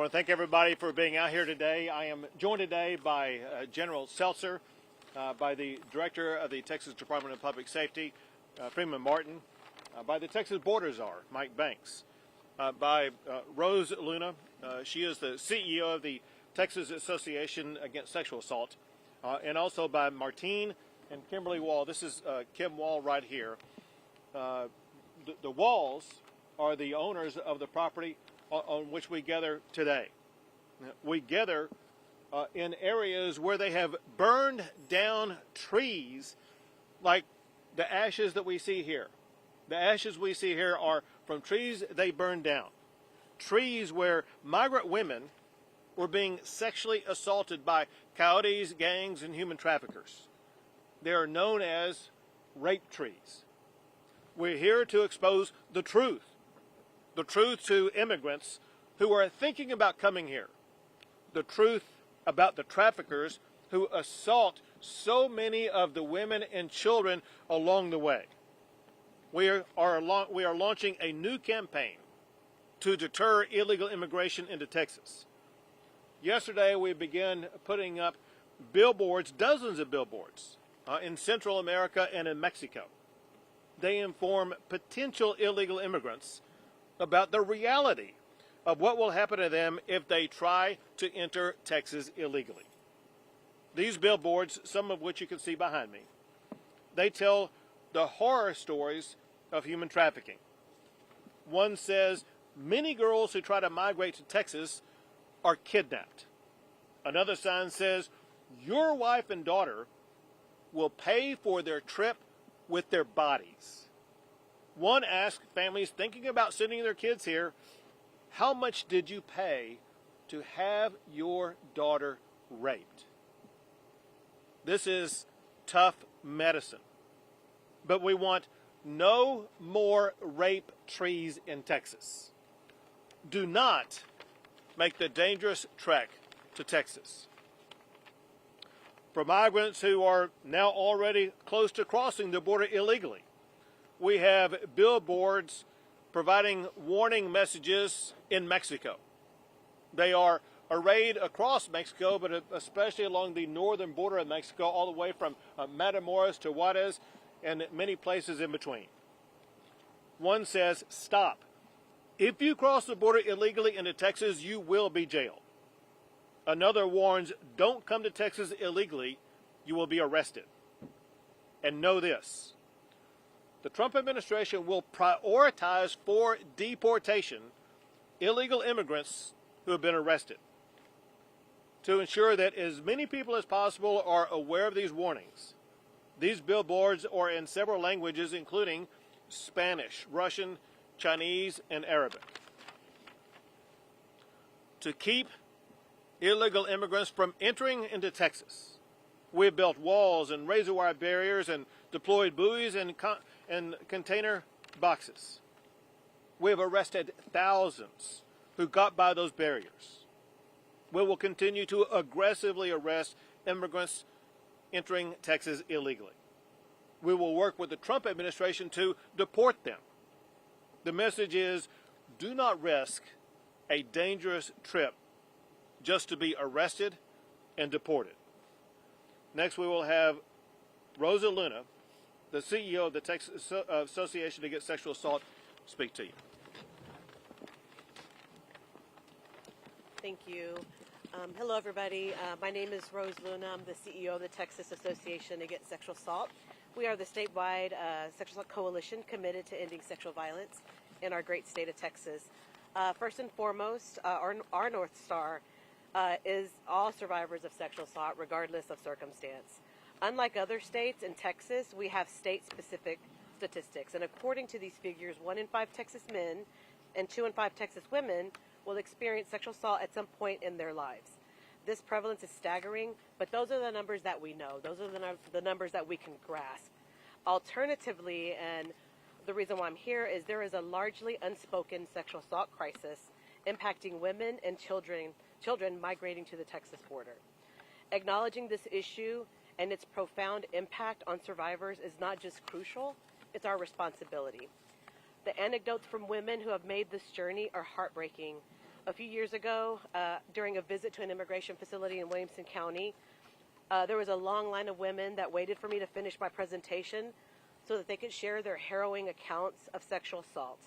want to thank everybody for being out here today. I am joined today by General Seltzer, by the Director of the Texas Department of Public Safety, Freeman Martin, by the Texas Border Czar, Mike Banks, by Rose Luna. She is the CEO of the Texas Association Against Sexual Assault, and also by Martine and Kimberly Wall. This is Kim Wall right here. The Walls are the owners of the property on which we gather today. We gather in areas where they have burned down trees like the ashes that we see here. The ashes we see here are from trees they burned down. Trees where migrant women were being sexually assaulted by coyotes, gangs, and human traffickers. They are known as rape trees. We're here to expose the truth to immigrants who are thinking about coming here, the truth about the traffickers who assault so many of the women and children along the way. We are launching a new campaign to deter illegal immigration into Texas. Yesterday we began putting up billboards, dozens of billboards, in Central America and in Mexico. They inform potential illegal immigrants about the reality of what will happen to them if they try to enter Texas illegally. These billboards, some of which you can see behind me, they tell the horror stories of human trafficking. One says, many girls who try to migrate to Texas are kidnapped. Another sign says, your wife and daughter will pay for their trip with their bodies. One asked families thinking about sending their kids here, how much did you pay to have your daughter raped? This is tough medicine. But we want no more rape trees in Texas. Do not make the dangerous trek to Texas. For migrants who are now already close to crossing the border illegally, we have billboards providing warning messages in Mexico. They are arrayed across Mexico, but especially along the northern border of Mexico, all the way from Matamoros to Juarez and many places in between. One says, stop. If you cross the border illegally into Texas, you will be jailed. Another warns, don't come to Texas illegally, you will be arrested. And know this, the Trump administration will prioritize for deportation illegal immigrants who have been arrested, to ensure that as many people as possible are aware of these warnings. These billboards are in several languages, including Spanish, Russian, Chinese, and Arabic. To keep illegal immigrants from entering into Texas, we have built walls and razor wire barriers and deployed buoys and container boxes. We have arrested thousands who got by those barriers. We will continue to aggressively arrest immigrants entering Texas illegally. We will work with the Trump administration to deport them. The message is, do not risk a dangerous trip just to be arrested and deported. Next, we will have Rosa Luna, the CEO of the Texas Association Against Sexual Assault, speak to you. Thank you. Hello, everybody. My name is Rose Luna. I'm the CEO of the Texas Association Against Sexual Assault. We are the statewide sexual assault coalition committed to ending sexual violence in our great state of Texas. First and foremost, our North Star is all survivors of sexual assault, regardless of circumstance. Unlike other states, in Texas, we have state-specific statistics. And according to these figures, 1 in 5 Texas men and 2 in 5 Texas women will experience sexual assault at some point in their lives. This prevalence is staggering, but those are the numbers that we know. Those are the numbers that we can grasp. Alternatively, and the reason why I'm here is there is a largely unspoken sexual assault crisis impacting women and children migrating to the Texas border. Acknowledging this issue and its profound impact on survivors is not just crucial, it's our responsibility. The anecdotes from women who have made this journey are heartbreaking. A few years ago, during a visit to an immigration facility in Williamson County, there was a long line of women that waited for me to finish my presentation so that they could share their harrowing accounts of sexual assault.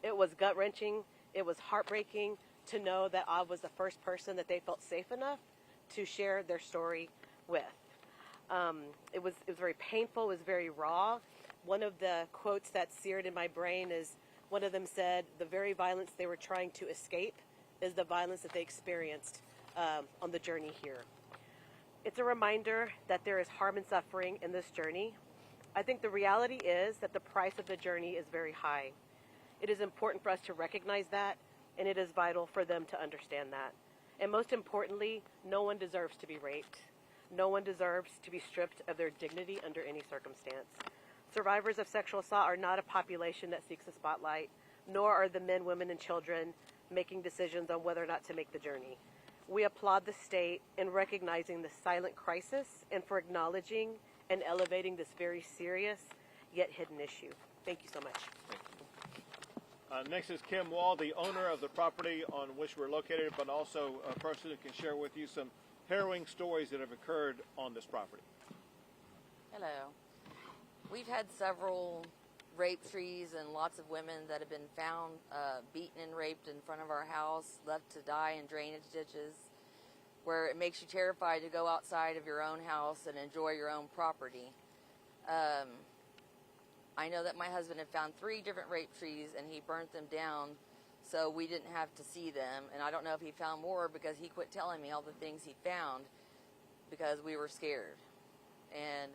It was gut-wrenching. It was heartbreaking to know that I was the first person that they felt safe enough to share their story with. It was very painful. It was very raw. One of the quotes that seared in my brain is, one of them said, the very violence they were trying to escape is the violence that they experienced on the journey here. It's a reminder that there is harm and suffering in this journey. I think the reality is that the price of the journey is very high. It is important for us to recognize that, and it is vital for them to understand that. And most importantly, no one deserves to be raped. No one deserves to be stripped of their dignity under any circumstance. Survivors of sexual assault are not a population that seeks the spotlight, nor are the men, women, and children making decisions on whether or not to make the journey. We applaud the state in recognizing the silent crisis and for acknowledging and elevating this very serious yet hidden issue. Thank you so much. Next is Kim Wall, the owner of the property on which we're located, but also a person who can share with you some harrowing stories that have occurred on this property. Hello. We've had several rape trees and lots of women that have been found beaten and raped in front of our house, left to die in drainage ditches, where it makes you terrified to go outside of your own house and enjoy your own property. I know that my husband had found 3 different rape trees and he burnt them down so we didn't have to see them. And I don't know if he found more because he quit telling me all the things he found because we were scared. And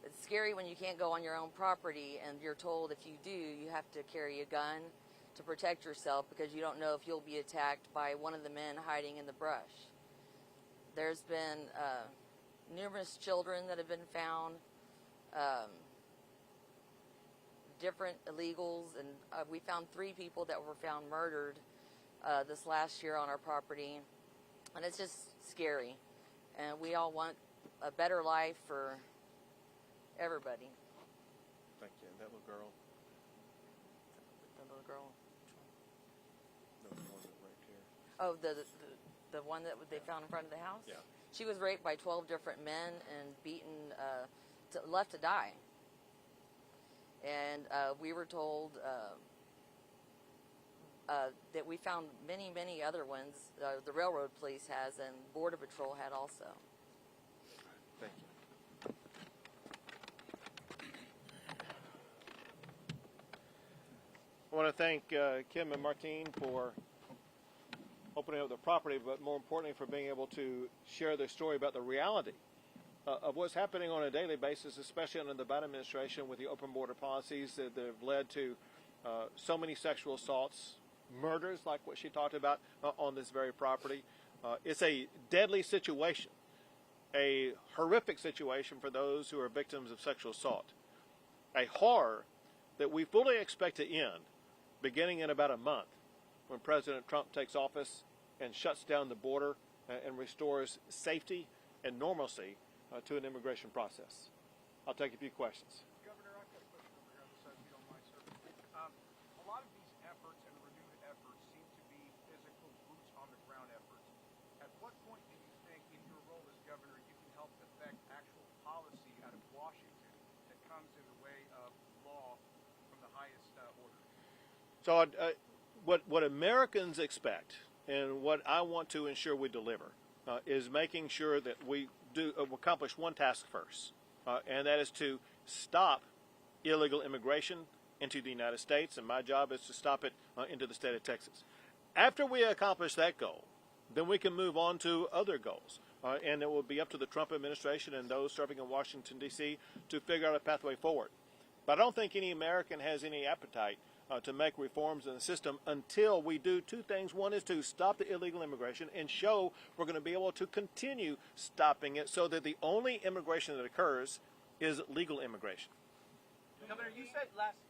it's scary when you can't go on your own property and you're told if you do, you have to carry a gun to protect yourself because you don't know if you'll be attacked by one of the men hiding in the brush. There's been numerous children that have been found, different illegals, and we found 3 people that were found murdered this last year on our property, and it's just scary. And we all want a better life for everybody. Thank you. And that little girl? The little girl. The one that raped here. Oh, the one that they found in front of the house? Yeah. She was raped by 12 different men and beaten, left to die. And we were told that we found many, many other ones. The railroad police has, and Border Patrol had also. Thank you. I want to thank Kim and Martine for opening up the property, but more importantly for being able to share their story about the reality of what's happening on a daily basis, especially under the Biden administration with the open border policies that have led to so many sexual assaults, murders like what she talked about on this very property. It's a deadly situation, a horrific situation for those who are victims of sexual assault, a horror that we fully expect to end beginning in about a month when President Trump takes office and shuts down the border and restores safety and normalcy to an immigration process. I'll take a few questions. Governor, I've got a question over here on the side, if you don't mind, sir. A lot of these efforts and renewed efforts seem to be physical, boots on the ground efforts. At what point do you think, in your role as governor, you can help affect actual policy out of Washington that comes in the way of law from the highest order? So what Americans expect and what I want to ensure we deliver is making sure that we accomplish one task first, and that is to stop illegal immigration into the United States, and my job is to stop it into the state of Texas. After we accomplish that goal, then we can move on to other goals, and it will be up to the Trump administration and those serving in Washington, D.C. to figure out a pathway forward. But I don't think any American has any appetite to make reforms in the system until we do 2 things. One is to stop the illegal immigration and show we're going to be able to continue stopping it so that the only immigration that occurs is legal immigration. Governor, you said last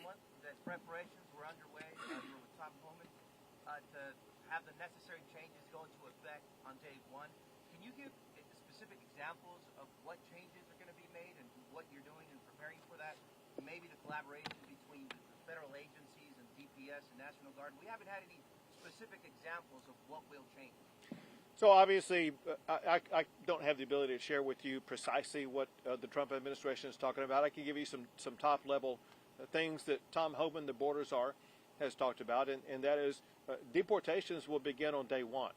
month that preparations were underway with Top Woman to have the necessary changes go into effect on day 1. Can you give specific examples of what changes are going to be made and what you're doing in preparing for that? Maybe the collaboration between the federal agencies and DPS and National Guard. We haven't had any specific examples of what will change? So obviously, I don't have the ability to share with you precisely what the Trump administration is talking about. I can give you some top-level things that Tom Homan, the border czar, has talked about, and that is deportations will begin on day one.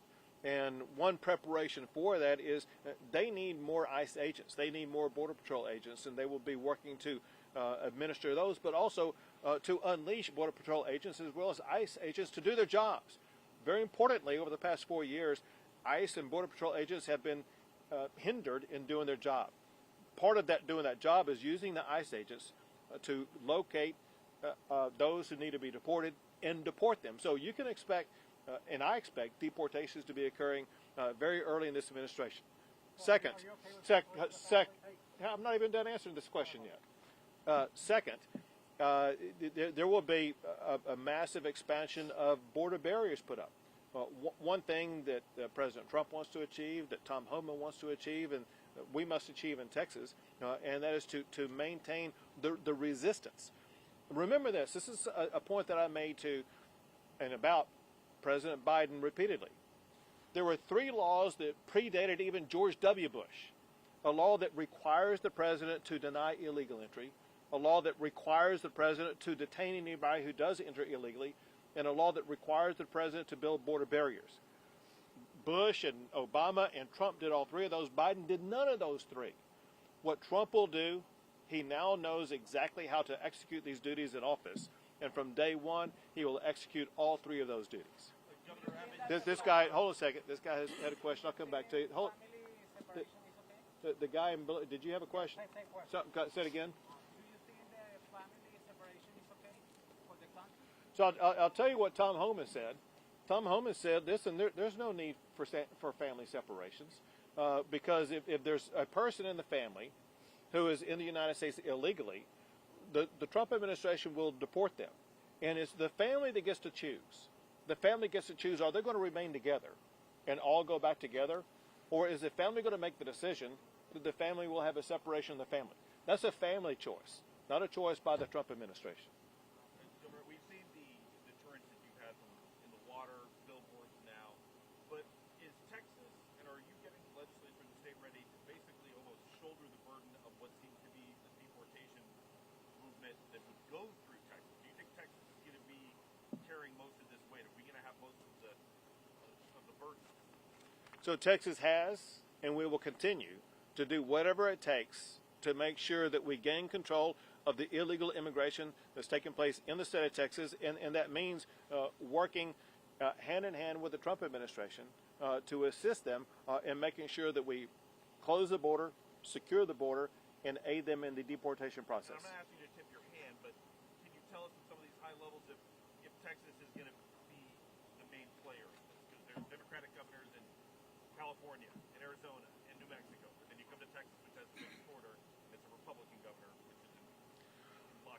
And one preparation for that is they need more ICE agents. They need more Border Patrol agents, and they will be working to administer those, but also to unleash Border Patrol agents as well as ICE agents to do their jobs. Very importantly, over the past 4 years, ICE and Border Patrol agents have been hindered in doing their job. Part of that doing that job is using the ICE agents to locate those who need to be deported and deport them. So you can expect, and I expect, deportations to be occurring very early in this administration. Second, I'm not even done answering this question yet. Second, there will be a massive expansion of border barriers put up. One thing that President Trump wants to achieve, that Tom Homan wants to achieve, and we must achieve in Texas, and that is to maintain the resistance. Remember this. This is a point that I made to and about President Biden repeatedly. There were 3 laws that predated even George W. Bush. A law that requires the president to deny illegal entry, a law that requires the president to detain anybody who does enter illegally, and a law that requires the president to build border barriers. Bush and Obama and Trump did all 3 of those. Biden did none of those 3. What Trump will do, he now knows exactly how to execute these duties in office. And from day one, he will execute all 3 of those duties. This guy, hold on a second. This guy has had a question. I'll come back to you. Hold. The guy in blue, did you have a question? So, say it again. So I'll tell you what Tom Homan said. Tom Homan said, listen, there's no need for family separations because if there's a person in the family who is in the United States illegally, the Trump administration will deport them. And it's the family that gets to choose. The family gets to choose, are they going to remain together and all go back together? Or is the family going to make the decision that the family will have a separation of the family? That's a family choice, not a choice by the Trump administration. Governor, we've seen the deterrence that you've had in the water, billboards now, but is Texas, and are you getting the legislature and the state ready to basically almost shoulder the burden of what seems to be the deportation movement that would go through Texas? Do you think Texas is going to be carrying most of this weight? Are we going to have most of the burden? So Texas has, and we will continue to do whatever it takes to make sure that we gain control of the illegal immigration that's taking place in the state of Texas, and that means working hand in hand with the Trump administration to assist them in making sure that we close the border, secure the border, and aid them in the deportation process. I'm not asking you to tip your hand, but can you tell us at some of these high levels if Texas is going to be the main player in this? Because there's Democratic governors in California, in Arizona, in New Mexico, but then you come to Texas, which has the biggest border, and it's a Republican governor, which is in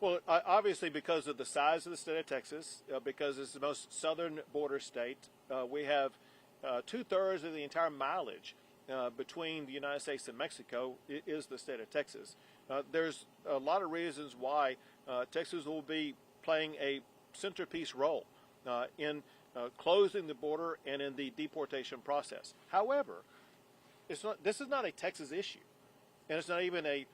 Well, obviously because of the size of the state of Texas, because it's the most southern border state, we have 2/3 of the entire mileage between the United States and Mexico is the state of Texas. There's a lot of reasons why Texas will be playing a centerpiece role in closing the border and in the deportation process. However, this is not a Texas issue, and it's not even a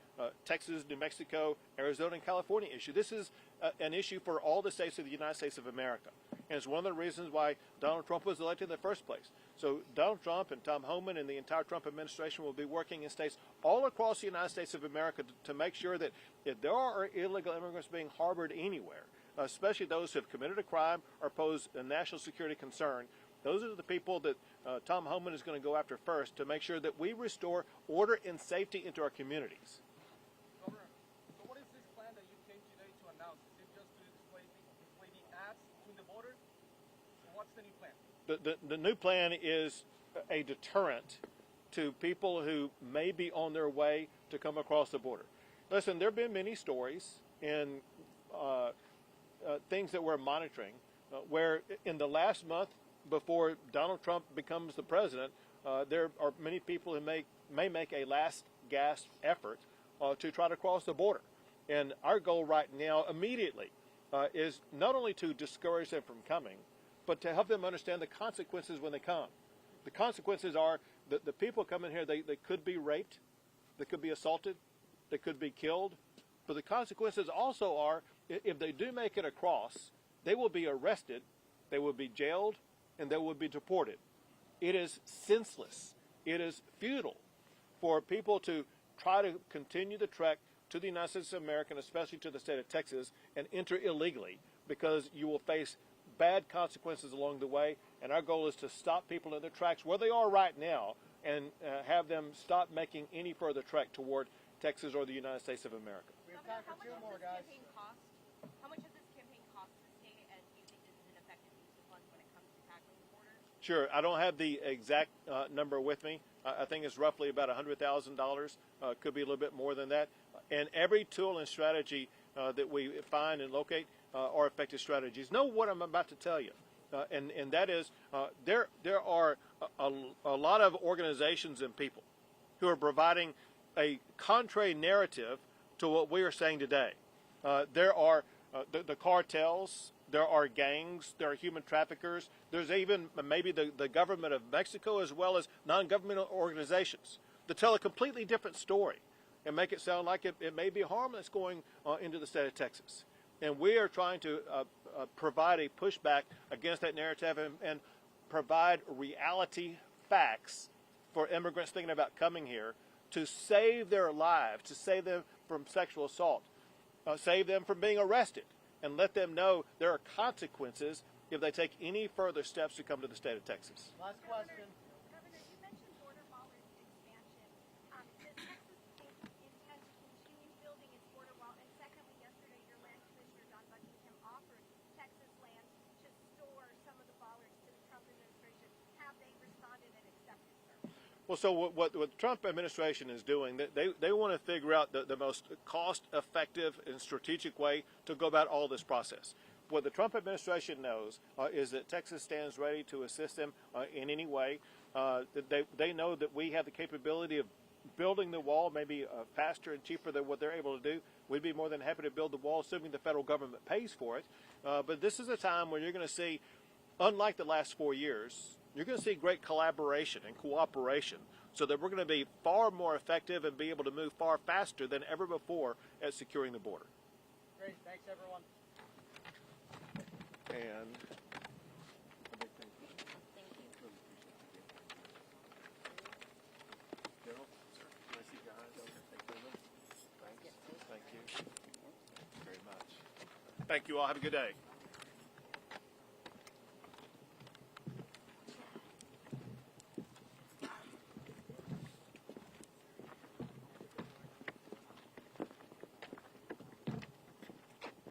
Texas, New Mexico, Arizona, and California issue. This is an issue for all the states of the United States of America. And it's one of the reasons why Donald Trump was elected in the first place. So Donald Trump and Tom Homan and the entire Trump administration will be working in states all across the United States of America to make sure that if there are illegal immigrants being harbored anywhere, especially those who have committed a crime or pose a national security concern, those are the people that Tom Homan is going to go after first to make sure that we restore order and safety into our communities. Governor, so what is this plan that you came today to announce? Is it just to display the ads between the borders? Or what's the new plan? The new plan is a deterrent to people who may be on their way to come across the border. Listen, there have been many stories and things that we're monitoring where in the last month before Donald Trump becomes the president, there are many people who may make a last gasp effort to try to cross the border. And our goal right now immediately is not only to discourage them from coming, but to help them understand the consequences when they come. The consequences are that the people coming here, they could be raped, they could be assaulted, they could be killed. But the consequences also are, if they do make it across, they will be arrested, they will be jailed, and they will be deported. It is senseless. It is futile for people to try to continue the trek to the United States of America, and especially to the state of Texas, and enter illegally, because you will face bad consequences along the way. And our goal is to stop people in their tracks where they are right now and have them stop making any further trek toward Texas or the United States of America. We have time for two more, guys. How much does this campaign cost the state, and do you think this is an effective use of funds when it comes to tackling the border? Sure. I don't have the exact number with me. I think it's roughly about $100,000. Could be a little bit more than that. And every tool and strategy that we find and locate are effective strategies. Know what I'm about to tell you. And that is, there are a lot of organizations and people who are providing a contrary narrative to what we are saying today. There are the cartels, there are gangs, there are human traffickers, there's even maybe the government of Mexico, as well as non-governmental organizations that tell a completely different story and make it sound like it may be harm that's going into the state of Texas. And we are trying to provide a pushback against that narrative and provide reality facts for immigrants thinking about coming here to save their lives, to save them from sexual assault, save them from being arrested, and let them know there are consequences if they take any further steps to come to the state of Texas. Last question. Governor, you mentioned border wall expansion. Does Texas intend to continue building its border wall? And secondly, yesterday your land commissioner, John Buckingham, offered Texas land to store some of the bollards to the Trump administration. Have they responded and accepted, sir? Well, so what the Trump administration is doing, they want to figure out the most cost-effective and strategic way to go about all this process. What the Trump administration knows is that Texas stands ready to assist them in any way. They know that we have the capability of building the wall maybe faster and cheaper than what they're able to do. We'd be more than happy to build the wall, assuming the federal government pays for it. But this is a time when you're going to see, unlike the last 4 years, you're going to see great collaboration and cooperation, so that we're going to be far more effective and be able to move far faster than ever before at securing the border. Great. Thanks, everyone. And Thank you. General, sir, can I see your eyes? Thank you very much. Thanks. Thank you very much. Thank you all. Have a good day.